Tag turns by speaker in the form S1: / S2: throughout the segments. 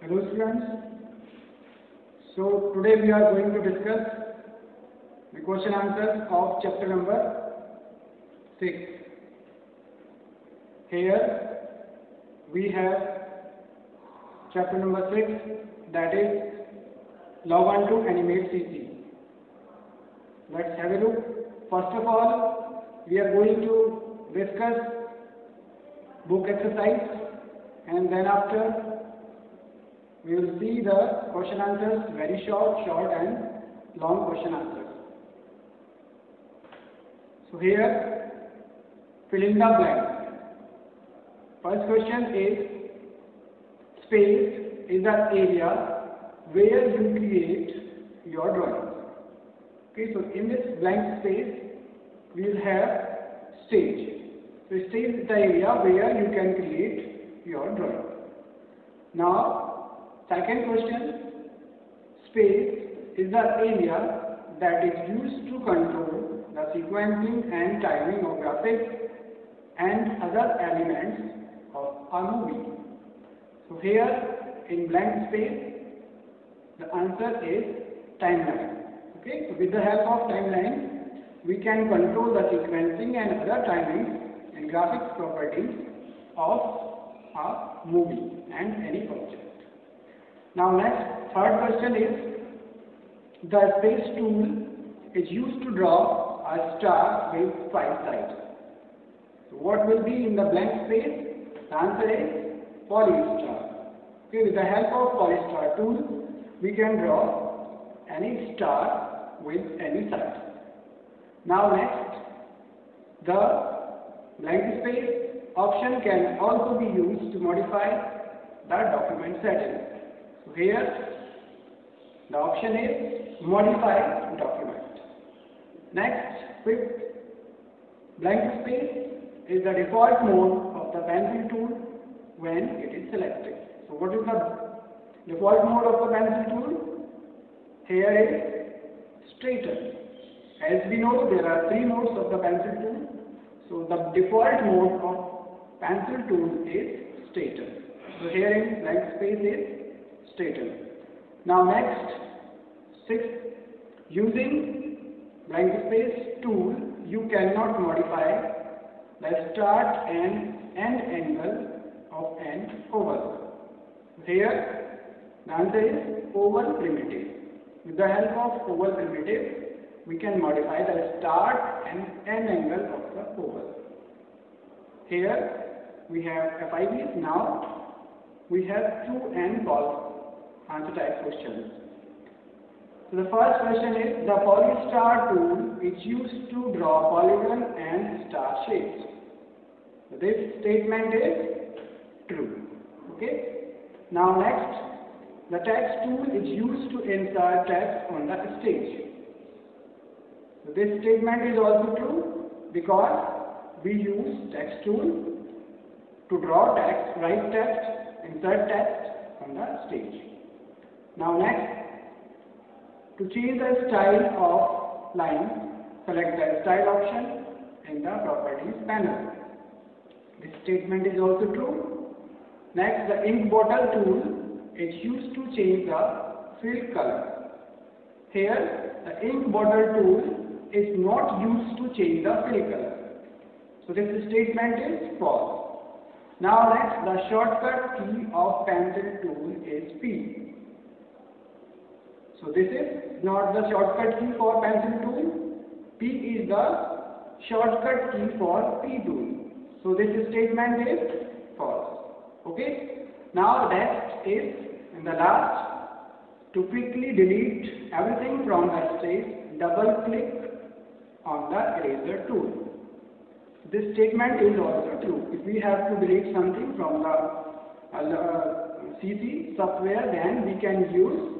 S1: Hello students. So today we are going to discuss the question answers of chapter number 6. Here we have chapter number 6, that is log on to animate CC. Let's have a look. First of all, we are going to discuss book exercise, and then after we will see the question answers, very short and long question answers. So here, fill in the blank. First question is, space is the area where you create your drawing. Okay, so in this blank space, we will have stage. So stage is the area where you can create your drawing. Now, second question, space is the area that is used to control the sequencing and timing of graphics and other elements of a movie. So here in blank space, the answer is timeline. Okay, so with the help of timeline, we can control the sequencing and other timings and graphics properties of a movie and any object. Now next, third question is, the space tool is used to draw a star with 5 sides. So what will be in the blank space? The answer is polystar. Okay, with the help of polystar tool, we can draw any star with any side. Now next, the blank space option can also be used to modify the document settings. So here the option is modify document. Next, fifth, blank space is the default mode of the pencil tool when it is selected. So what is the default mode of the pencil tool? Here is straighten. As we know, there are 3 modes of the pencil tool. So the default mode of pencil tool is straighten. So here in blank space is straighten. Now next, 6th, using blank space tool, you cannot modify the start and end angle of an oval. Here the answer is oval primitive. With the help of oval primitive, we can modify the start and end angle of the oval. Here we have FIVs. Now we have true and false answer type questions. So the first question is, the polystar tool is used to draw polygon and star shapes. So this statement is true. Okay. Now next, the text tool is used to insert text on the stage. So this statement is also true because we use text tool to draw text, write text, insert text on the stage. Now next, to change the style of line, select the style option in the properties panel. This statement is also true. Next, the ink bottle tool is used to change the fill color. Here, the ink bottle tool is not used to change the fill color. So this statement is false. Now next, the shortcut key of pencil tool is P. So this is not the shortcut key for pencil tool. P is the shortcut key for P tool. So this statement is false. Okay. Now next is, in the last, to quickly delete everything from the stage, double click on the eraser tool. This statement is also true. If we have to delete something from the CC software, then we can use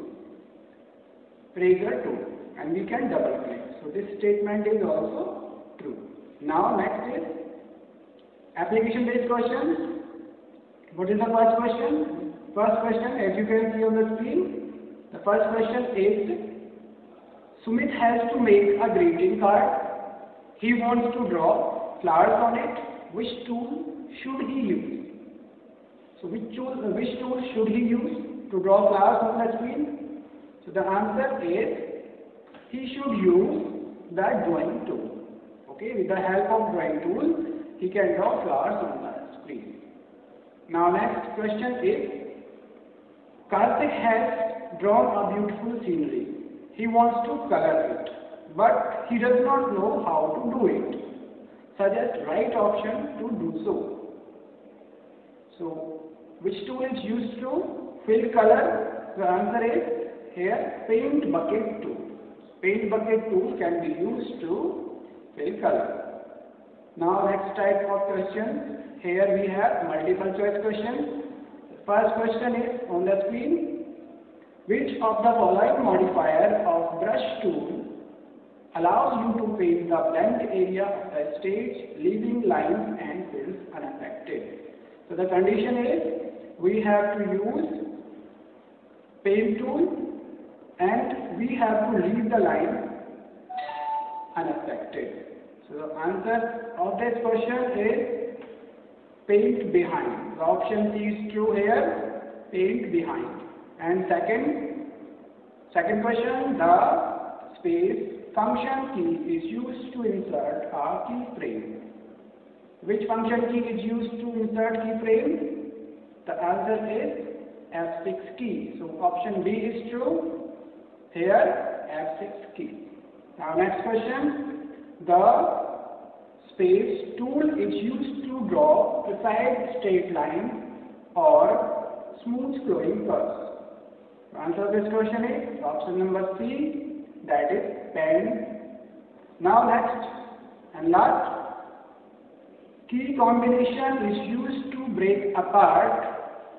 S1: eraser tool and we can double click. So this statement is also true. Now next is application based questions. What is the first question? First question, as you can see on the screen, the first question is, Sumit has to make a greeting card. He wants to draw flowers on it. Which tool should he use? So which tool should he use? to draw flowers on the screen? So the answer is he should use the drawing tool. Okay, with the help of drawing tool, he can draw flowers on the screen. Now next question is, Karthik has drawn a beautiful scenery. He wants to color it, but he does not know how to do it. Suggest right option to do so. So, which tool is used to fill color? The answer is here paint bucket tool. Paint bucket tool can be used to fill color. Now next type of question. Here we have multiple choice question. The first question is on the screen. Which of the following modifier of brush tool allows you to paint the blank area of the stage, leaving lines and fills unaffected? So the condition is we have to use paint tool and we have to leave the line unaffected. So the answer of this question is paint behind. The option C is true here, paint behind. And second question, the space function key is used to insert a keyframe. Which function key is used to insert keyframe? The answer is F6 key. So option B is true. Here F6 key. Now next question. The space tool is used to draw precise straight line or smooth flowing curves. The answer to this question is option number C, that is pen. Now next and last, key combination is used to break apart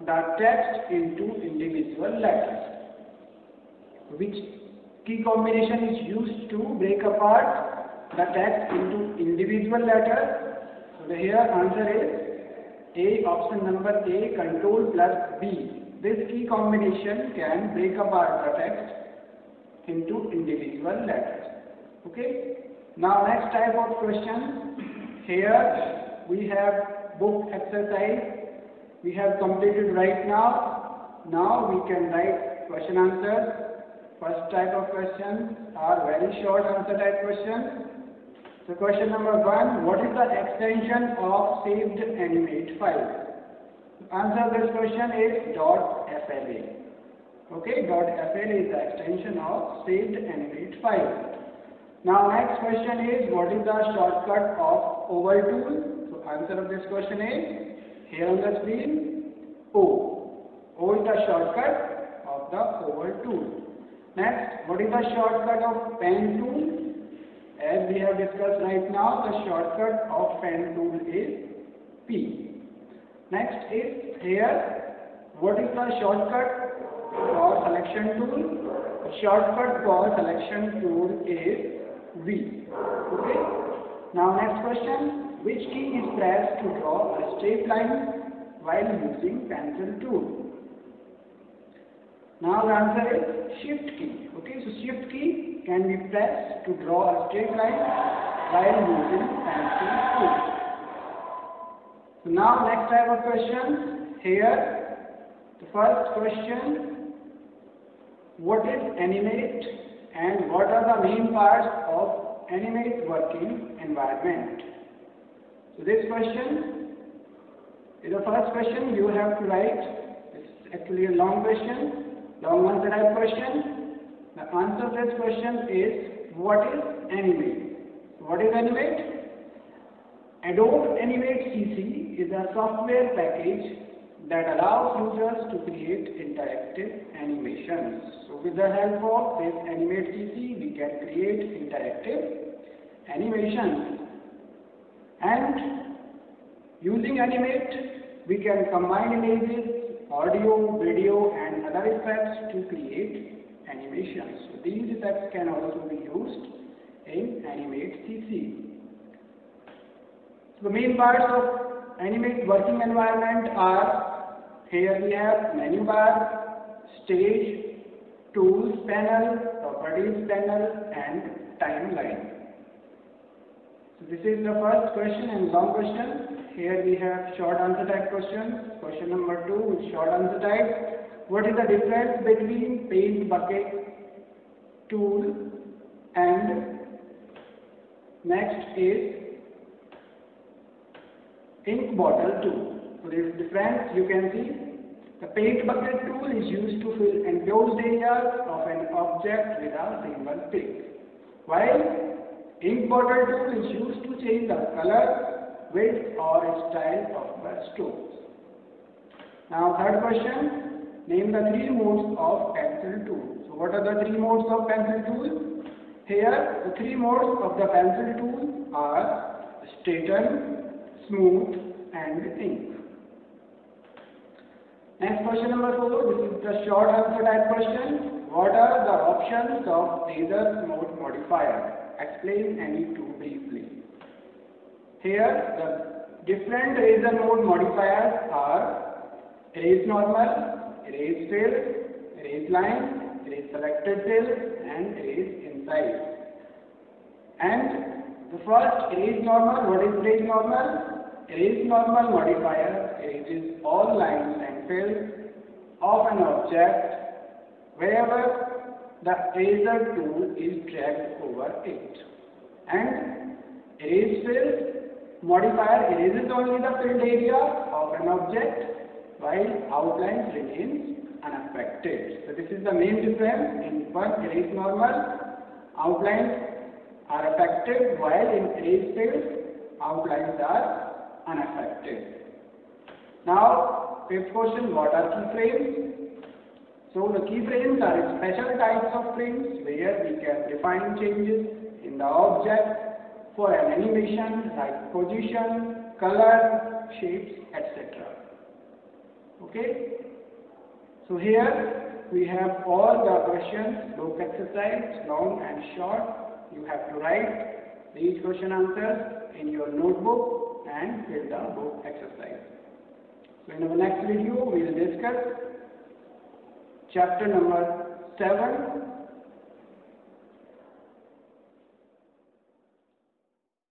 S1: the text into individual letters. Which key combination is used to break apart the text into individual letters? So here answer is A, option number A, Control plus B. This key combination can break apart the text into individual letters. Okay. Now next type of question. Here we have book exercise. We have completed right now. Now we can write question answers. First type of questions are very short answer type questions. So question number 1, what is the extension of saved animate file? Answer this question is .fla. Okay, .fla is the extension of saved animate file. Now next question is, what is the shortcut of oval tool? So answer of this question is here on the screen, O. O is the shortcut of the oval tool. Next, what is the shortcut of pen tool? As we have discussed right now, the shortcut of pen tool is P. Next is here, what is the shortcut for selection tool? The shortcut for selection tool is V. Okay. Now next question, which key is pressed to draw a straight line while using pencil tool? Now the answer is Shift key. Okay, so Shift key can be pressed to draw a straight line while using pencil tool. So now next type of question. Here the first question, what is animate and what are the main parts of animate working environment? So this question is the first question you have to write. It's actually a long question, long answer type question. The answer to this question is, what is animate? What is animate? Adobe Animate CC is a software package that allows users to create interactive animations. So with the help of this Animate CC, we can create interactive animations. And using Animate, we can combine images, audio, video and other effects to create animations. So these effects can also be used in Animate CC. So the main parts of Animate working environment are, here we have menu bar, stage, tools panel, properties panel and timeline. So this is the first question and long question. Here we have short answer type questions. Question number 2 is short answer type. what is the difference between paint bucket tool and next is ink bottle tool. So there is difference. You can see the paint bucket tool is used to fill enclosed areas of an object with a single stick, while ink bottle tool is used to change the color, width or style of the strokes. Now third question, name the three modes of pencil tool. So what are the three modes of pencil tool? Here the three modes of the pencil tool are straighten, smooth and ink. Next question number 4, this is the short answer type question. What are the options of razor mode modifier? Explain any two briefly. Here the different razor mode modifiers are erase normal, erase fill, erase line, erase selected fill and erase inside. And the first erase normal, what is erase normal? Erase normal modifier erases all lines and fills of an object wherever the eraser tool is dragged over it. And erase fill modifier erases only the filled area of an object while outlines remains unaffected. So this is the main difference. In one erase normal, outlines are affected, while in erase fill, outlines are unaffected. Now, fifth question, what are keyframes? So the keyframes are special types of frames where we can define changes in the object for an animation like position, color, shapes, etc. Okay? So here we have all the questions, book exercise, long and short. You have to write these question answers in your notebook and fill the book exercise. So in our next video we will discuss chapter number 7,